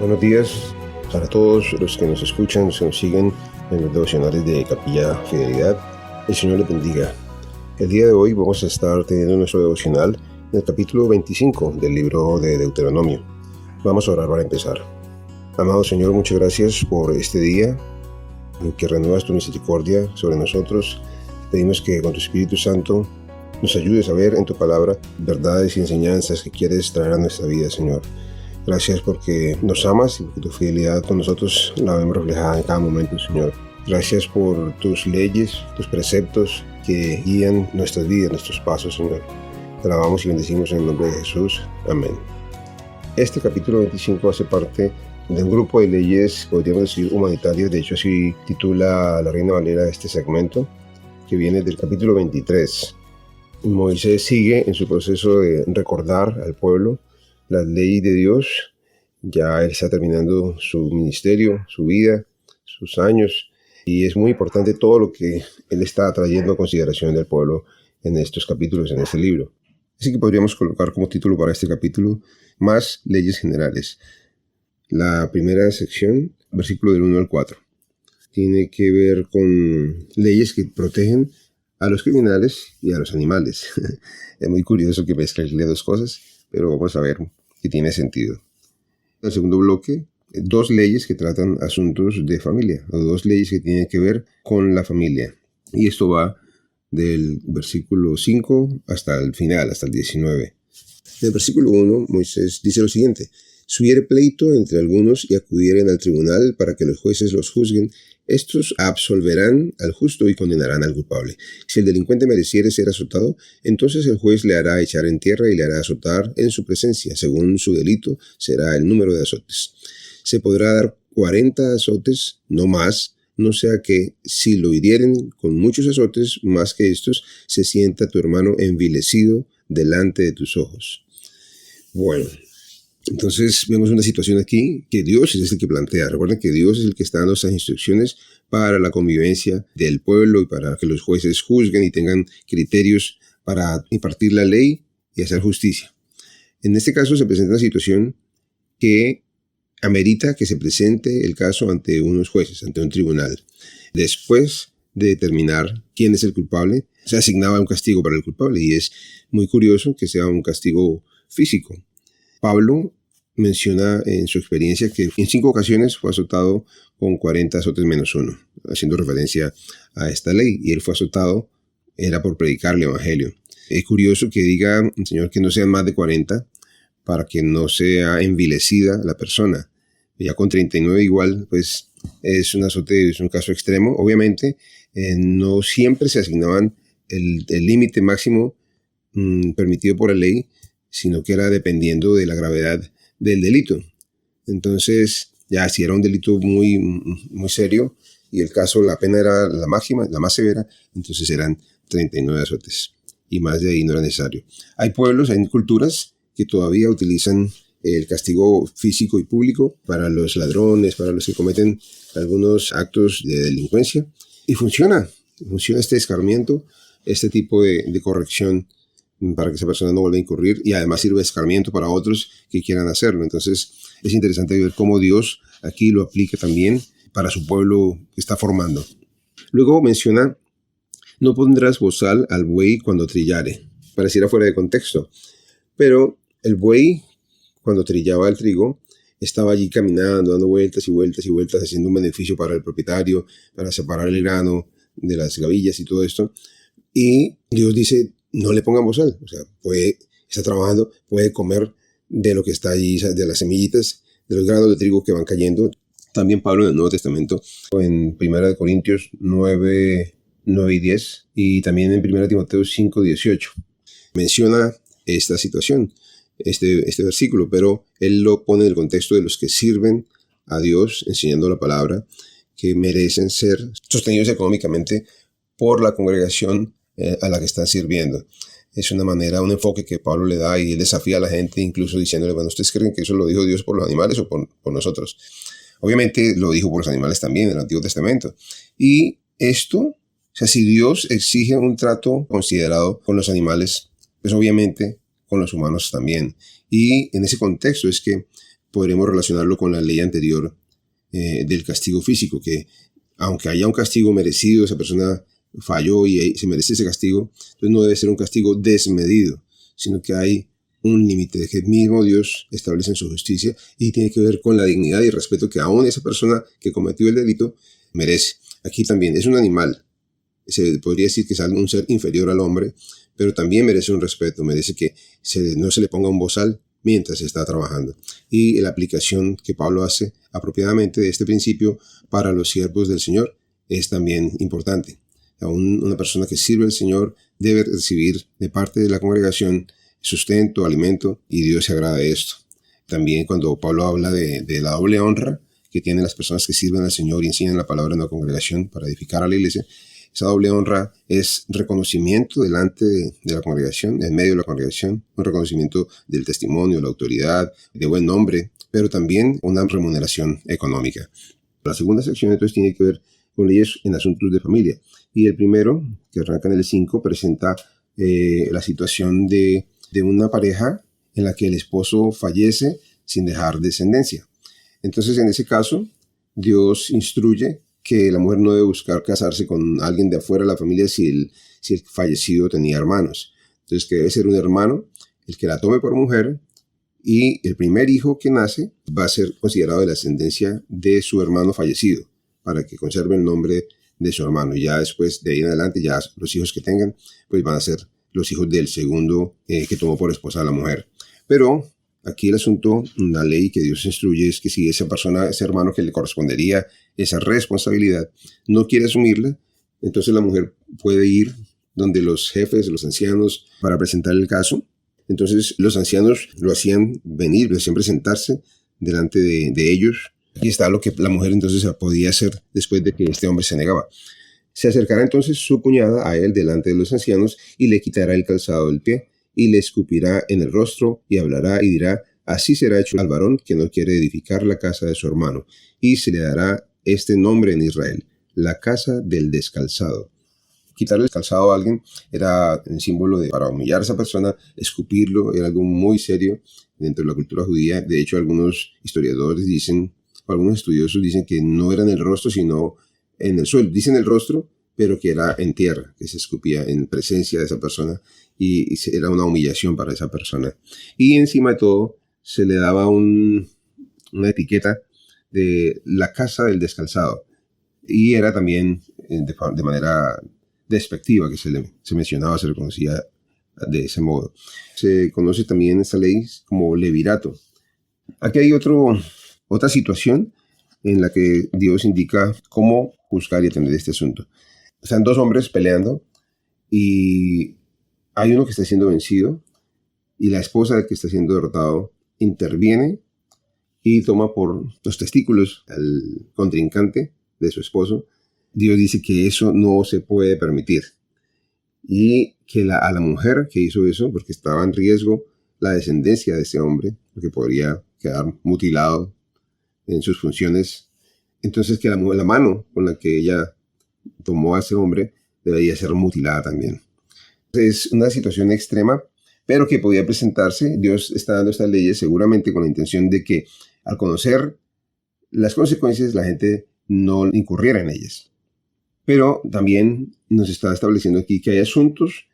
Buenos días para todos los que nos escuchan, los que nos siguen en los devocionales de Capilla Fidelidad. El Señor les bendiga. El día de hoy vamos a estar teniendo nuestro devocional en el capítulo 25 del libro de Deuteronomio. Vamos a orar para empezar. Amado Señor, muchas gracias por este día en que renuevas tu misericordia sobre nosotros. Pedimos que con tu Espíritu Santo nos ayudes a ver en tu palabra verdades y enseñanzas que quieres traer a nuestra vida, Señor. Gracias porque nos amas y porque tu fidelidad con nosotros la vemos reflejada en cada momento, Señor. Gracias por tus leyes, tus preceptos que guían nuestras vidas, nuestros pasos, Señor. Te alabamos y bendecimos en el nombre de Jesús. Amén. Este capítulo 25 hace parte de un grupo de leyes, podríamos decir, humanitarias. De hecho, así titula la Reina Valera este segmento, que viene del capítulo 23. Moisés sigue en su proceso de recordar al pueblo las leyes de Dios. Ya él está terminando su ministerio, su vida, sus años, y es muy importante todo lo que él está trayendo a consideración del pueblo en estos capítulos, en este libro. Así que podríamos colocar como título para este capítulo: Más leyes generales. La primera sección, versículo del 1 al 4, tiene que ver con leyes que protegen a los criminales y a los animales. Es muy curioso que mezclen las dos cosas, pero vamos a ver que tiene sentido. El segundo bloque, dos leyes que tratan asuntos de familia, o dos leyes que tienen que ver con la familia. Y esto va del versículo 5 hasta el final, hasta el 19. En el versículo 1, Moisés dice lo siguiente: si hubiere pleito entre algunos y acudieren al tribunal para que los jueces los juzguen, estos absolverán al justo y condenarán al culpable. Si el delincuente mereciere ser azotado, entonces el juez le hará echar en tierra y le hará azotar en su presencia. Según su delito será el número de azotes. Se podrá dar 40 azotes, no más, no sea que, si lo hirieren con muchos azotes, más que estos, se sienta tu hermano envilecido delante de tus ojos. Bueno, entonces vemos una situación aquí que Dios es el que plantea. Recuerden que Dios es el que está dando esas instrucciones para la convivencia del pueblo y para que los jueces juzguen y tengan criterios para impartir la ley y hacer justicia. En este caso se presenta una situación que amerita que se presente el caso ante unos jueces, ante un tribunal. Después de determinar quién es el culpable, se asignaba un castigo para el culpable, y es muy curioso que sea un castigo físico. Pablo menciona en su experiencia que en 5 ocasiones fue azotado con 40 azotes menos 1, haciendo referencia a esta ley, y él fue azotado, era por predicar el evangelio. Es curioso que diga el Señor que no sean más de 40 para que no sea envilecida la persona. Ya con 39 igual, pues es un azote, es un caso extremo. Obviamente no siempre se asignaban el límite máximo permitido por la ley, sino que era dependiendo de la gravedad del delito. Entonces, ya si era un delito muy, muy serio y el caso, la pena era la máxima, la más severa, entonces eran 39 azotes, y más de ahí no era necesario. Hay pueblos, hay culturas que todavía utilizan el castigo físico y público para los ladrones, para los que cometen algunos actos de delincuencia, y funciona este escarmiento, este tipo de corrección, para que esa persona no vuelva a incurrir, y además sirve de escarmiento para otros que quieran hacerlo. Entonces es interesante ver cómo Dios aquí lo aplica también para su pueblo que está formando. Luego menciona: no pondrás bozal al buey cuando trillare. Pareciera fuera de contexto, pero el buey, cuando trillaba el trigo, estaba allí caminando, dando vueltas y vueltas y vueltas, haciendo un beneficio para el propietario, para separar el grano de las gavillas y todo esto. Y Dios dice: no le pongan bozal. O sea, está trabajando, puede comer de lo que está allí, de las semillitas, de los granos de trigo que van cayendo. También Pablo en el Nuevo Testamento, en 1 Corintios 9 y 10, y también en 1 Timoteo 5, 18, menciona esta situación, este versículo, pero él lo pone en el contexto de los que sirven a Dios enseñando la palabra, que merecen ser sostenidos económicamente por la congregación a la que están sirviendo. Es una manera, un enfoque que Pablo le da, y él desafía a la gente, incluso diciéndole: bueno, ¿ustedes creen que eso lo dijo Dios por los animales o por nosotros? Obviamente lo dijo por los animales también en el Antiguo Testamento. Y esto, o sea, si Dios exige un trato considerado con los animales, pues obviamente con los humanos también. Y en ese contexto es que podremos relacionarlo con la ley anterior del castigo físico, que aunque haya un castigo merecido, esa persona falló y se merece ese castigo, entonces no debe ser un castigo desmedido, sino que hay un límite que el mismo Dios establece en su justicia y tiene que ver con la dignidad y el respeto que aún esa persona que cometió el delito merece. Aquí también es un animal, se podría decir que es un ser inferior al hombre, pero también merece un respeto, merece que no se le ponga un bozal mientras está trabajando. Y la aplicación que Pablo hace apropiadamente de este principio para los siervos del Señor es también importante. Aún una persona que sirve al Señor debe recibir de parte de la congregación sustento, alimento, y Dios se agrada de esto. También cuando Pablo habla de la doble honra que tienen las personas que sirven al Señor y enseñan la palabra en la congregación para edificar a la iglesia, esa doble honra es reconocimiento delante de la congregación, en medio de la congregación, un reconocimiento del testimonio, de la autoridad, de buen nombre, pero también una remuneración económica. La segunda sección entonces tiene que ver con leyes en asuntos de familia. Y el primero, que arranca en el 5, presenta la situación de una pareja en la que el esposo fallece sin dejar descendencia. Entonces, en ese caso, Dios instruye que la mujer no debe buscar casarse con alguien de afuera de la familia si el fallecido tenía hermanos. Entonces, que debe ser un hermano el que la tome por mujer, y el primer hijo que nace va a ser considerado de la ascendencia de su hermano fallecido, para que conserve el nombre de su hermano. Y ya después, de ahí en adelante, ya los hijos que tengan, pues van a ser los hijos del segundo que tomó por esposa a la mujer. Pero aquí el asunto, la ley que Dios instruye es que si esa persona, ese hermano que le correspondería esa responsabilidad, no quiere asumirla, entonces la mujer puede ir donde los jefes, los ancianos, para presentar el caso. Entonces los ancianos lo hacían venir, lo hacían presentarse delante de ellos. Aquí está lo que la mujer entonces podía hacer después de que este hombre se negaba. Se acercará entonces su cuñada a él delante de los ancianos y le quitará el calzado del pie y le escupirá en el rostro y hablará y dirá: así será hecho al varón que no quiere edificar la casa de su hermano, y se le dará este nombre en Israel: la casa del descalzado. Quitarle el calzado a alguien era un símbolo para humillar a esa persona, escupirlo, era algo muy serio dentro de la cultura judía. De hecho, algunos historiadores dicen, o algunos estudiosos dicen que no era en el rostro, sino en el suelo. Dicen el rostro, pero que era en tierra, que se escupía en presencia de esa persona, y era una humillación para esa persona. Y encima de todo, se le daba una etiqueta de la casa del descalzado, y era también de manera despectiva que se mencionaba, se reconocía de ese modo. Se conoce también esta ley como levirato. Aquí hay otra situación en la que Dios indica cómo juzgar y atender este asunto. Están dos hombres peleando y hay uno que está siendo vencido, y la esposa del que está siendo derrotado interviene y toma por los testículos al contrincante de su esposo. Dios dice que eso no se puede permitir, y que a la mujer que hizo eso, porque estaba en riesgo la descendencia de ese hombre, porque podría quedar mutilado en sus funciones, entonces que la mano con la que ella tomó a ese hombre debería ser mutilada también. Es una situación extrema, pero que podía presentarse. Dios está dando estas leyes seguramente con la intención de que al conocer las consecuencias la gente no incurriera en ellas. Pero también nos está estableciendo aquí que hay asuntos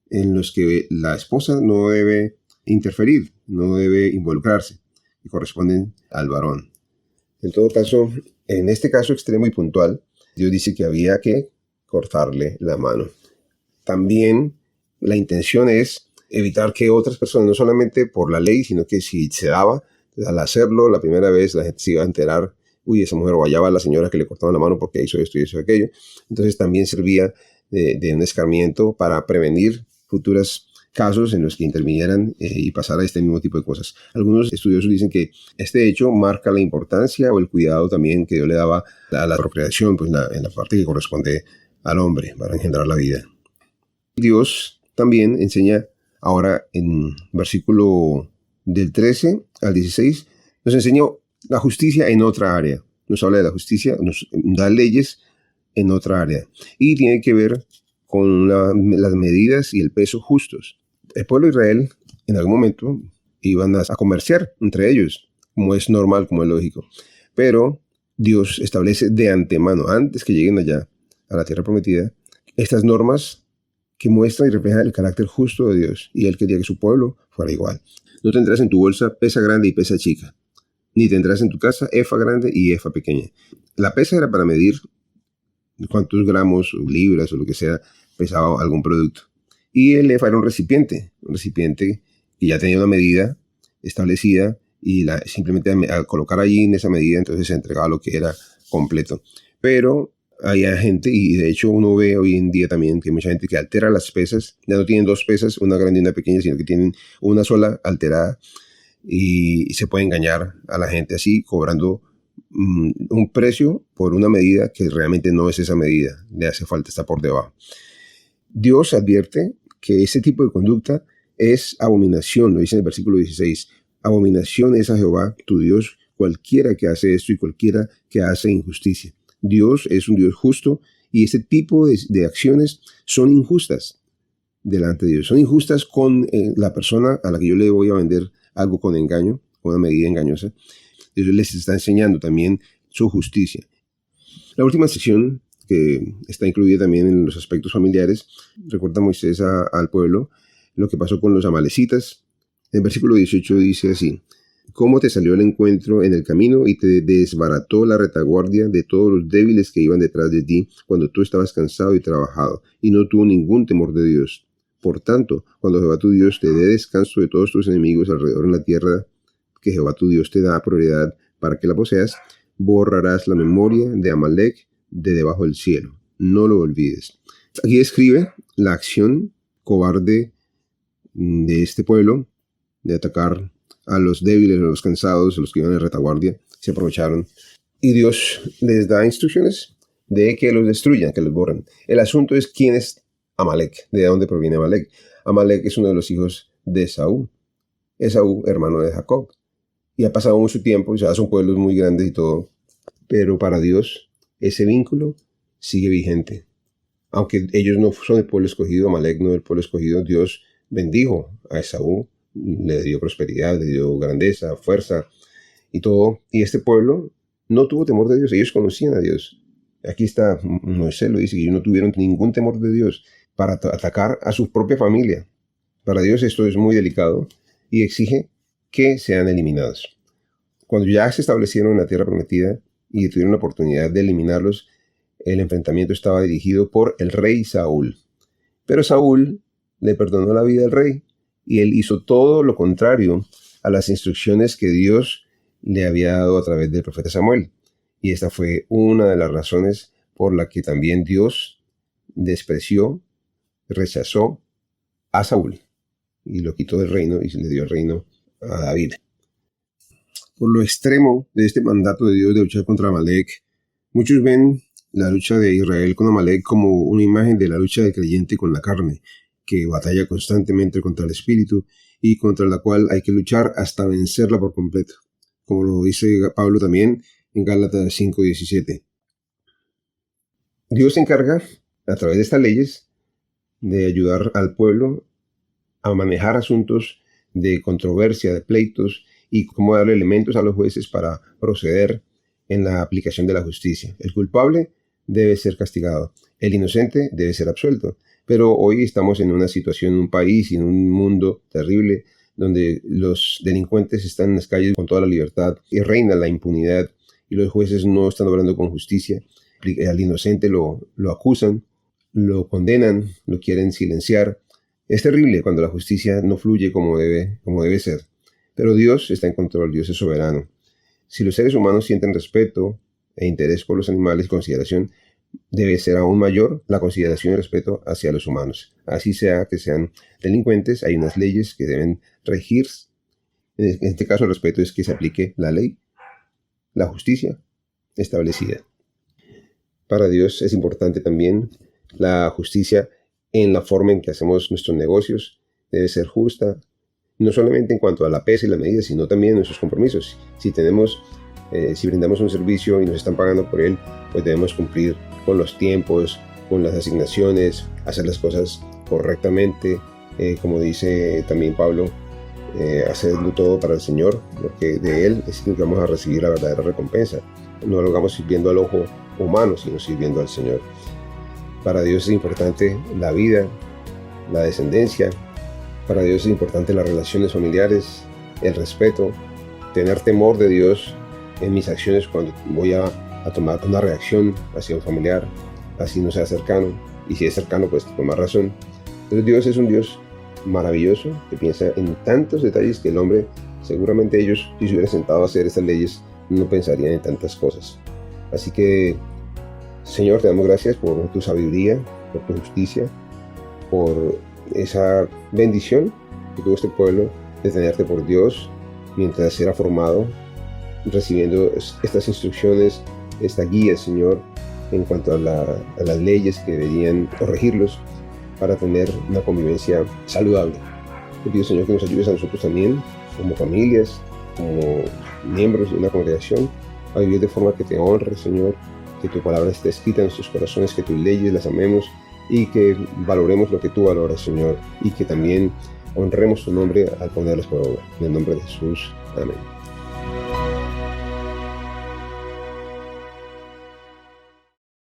en los que la esposa no debe interferir, no debe involucrarse, y corresponden al varón. En todo caso, en este caso extremo y puntual, Dios dice que había que cortarle la mano. También la intención es evitar que otras personas, no solamente por la ley, sino que si se daba, al hacerlo la primera vez, la gente se iba a enterar: uy, esa mujer, o allá va la señora que le cortaban la mano porque hizo esto y hizo aquello. Entonces también servía de un escarmiento para prevenir futuros casos en los que intervinieran y pasara este mismo tipo de cosas. Algunos estudiosos dicen que este hecho marca la importancia o el cuidado también que Dios le daba a la procreación, pues en la parte que corresponde al hombre para engendrar la vida. Dios también enseña ahora en versículo del 13 al 16, nos enseña la justicia en otra área. Nos habla de la justicia, nos da leyes en otra área. Y tiene que ver con las medidas y el peso justos. El pueblo de Israel en algún momento iban a comerciar entre ellos. como es normal, como es lógico. Pero Dios establece de antemano, antes que lleguen allá a la tierra prometida, estas normas que muestran y reflejan el carácter justo de Dios, y Él quería que su pueblo fuera igual. No tendrás en tu bolsa pesa grande y pesa chica, ni tendrás en tu casa efa grande y efa pequeña. La pesa era para medir cuántos gramos o libras o lo que sea pesaba algún producto. Y el efa era un recipiente que ya tenía una medida establecida, y simplemente al colocar allí en esa medida, entonces se entregaba lo que era completo. Pero hay gente, y de hecho uno ve hoy en día también que hay mucha gente que altera las pesas, ya no tienen dos pesas, una grande y una pequeña, sino que tienen una sola alterada, y se puede engañar a la gente así, cobrando un precio por una medida que realmente no es esa medida, le hace falta, está por debajo. Dios advierte que ese tipo de conducta es abominación, lo dice en el versículo 16. Abominación es a Jehová tu Dios cualquiera que hace esto y cualquiera que hace injusticia. Dios es un Dios justo, y este tipo de acciones son injustas delante de Dios. Son injustas con la persona a la que yo le voy a vender algo con engaño, con una medida engañosa. Dios les está enseñando también su justicia. La última sección, que está incluida también en los aspectos familiares, recuerda a Moisés al pueblo lo que pasó con los amalecitas. El versículo 18 dice así: ¿Cómo te salió el encuentro en el camino y te desbarató la retaguardia de todos los débiles que iban detrás de ti cuando tú estabas cansado y trabajado, y no tuvo ningún temor de Dios? Por tanto, cuando Jehová tu Dios te dé descanso de todos tus enemigos alrededor en la tierra que Jehová tu Dios te da prioridad para que la poseas, borrarás la memoria de Amalec de debajo del cielo. No lo olvides. Aquí describe la acción cobarde de este pueblo de atacar a los débiles, a los cansados, a los que iban en retaguardia. Se aprovecharon. Y Dios les da instrucciones de que los destruyan, que los borren. El asunto es quién es Amalec, de dónde proviene Amalec. Amalec es uno de los hijos de Esaú. Esaú, hermano de Jacob. Y ha pasado mucho tiempo, ya son pueblos muy grandes y todo, pero para Dios ese vínculo sigue vigente. Aunque ellos no son el pueblo escogido, Amalec no es el pueblo escogido, Dios bendijo a Esaú, le dio prosperidad, le dio grandeza, fuerza y todo. Y este pueblo no tuvo temor de Dios, ellos conocían a Dios. Aquí está, Moisés lo dice, que ellos no tuvieron ningún temor de Dios para atacar a su propia familia. Para Dios esto es muy delicado y exige que sean eliminados. Cuando ya se establecieron en la tierra prometida y tuvieron la oportunidad de eliminarlos, el enfrentamiento estaba dirigido por el rey Saúl. Pero Saúl le perdonó la vida al rey, y él hizo todo lo contrario a las instrucciones que Dios le había dado a través del profeta Samuel. Y esta fue una de las razones por la que también Dios despreció, rechazó a Saúl y lo quitó del reino y le dio el reino a David. Por lo extremo de este mandato de Dios de luchar contra Amalec, muchos ven la lucha de Israel con Amalec como una imagen de la lucha del creyente con la carne, que batalla constantemente contra el espíritu y contra la cual hay que luchar hasta vencerla por completo, como lo dice Pablo también en Gálatas 5:17. Dios se encarga, a través de estas leyes, de ayudar al pueblo a manejar asuntos de controversia, de pleitos, y cómo darle elementos a los jueces para proceder en la aplicación de la justicia. El culpable debe ser castigado, el inocente debe ser absuelto. Pero hoy estamos en una situación, en un país y en un mundo terrible, donde los delincuentes están en las calles con toda la libertad y reina la impunidad, y los jueces no están obrando con justicia. Al inocente lo acusan, lo condenan, lo quieren silenciar. Es terrible cuando la justicia no fluye como debe ser. Pero Dios está en control, Dios es soberano. Si los seres humanos sienten respeto e interés por los animales y consideración, debe ser aún mayor la consideración y respeto hacia los humanos. Así sea que sean delincuentes, hay unas leyes que deben regir. En este caso, el respeto es que se aplique la ley, la justicia establecida. Para Dios es importante también la justicia en la forma en que hacemos nuestros negocios. Debe ser justa, no solamente en cuanto a la pesa y la medida, sino también en nuestros compromisos. Si brindamos un servicio y nos están pagando por él, pues debemos cumplir con los tiempos, con las asignaciones, hacer las cosas correctamente. Como dice también Pablo, hacerlo todo para el Señor, porque de Él es que vamos a recibir la verdadera recompensa. No lo hagamos sirviendo al ojo humano, sino sirviendo al Señor. Para Dios es importante la vida, la descendencia. Para Dios es importante las relaciones familiares, el respeto, tener temor de Dios en mis acciones cuando voy a tomar una reacción hacia un familiar, así no sea cercano, y si es cercano, pues con más razón. Entonces Dios es un Dios maravilloso que piensa en tantos detalles que el hombre, seguramente ellos, si se hubieran sentado a hacer estas leyes, no pensarían en tantas cosas. Así que, Señor, te damos gracias por tu sabiduría, por tu justicia, por esa bendición que tuvo este pueblo de tenerte por Dios mientras era formado, recibiendo estas instrucciones, esta guía, Señor, en cuanto a las leyes que deberían corregirlos para tener una convivencia saludable. Te pido, Señor, que nos ayudes a nosotros también, como familias, como miembros de una congregación, a vivir de forma que te honre, Señor, que tu palabra esté escrita en nuestros corazones, que tus leyes las amemos y que valoremos lo que tú valoras, Señor, y que también honremos tu nombre al ponerlas por obra. En el nombre de Jesús. Amén.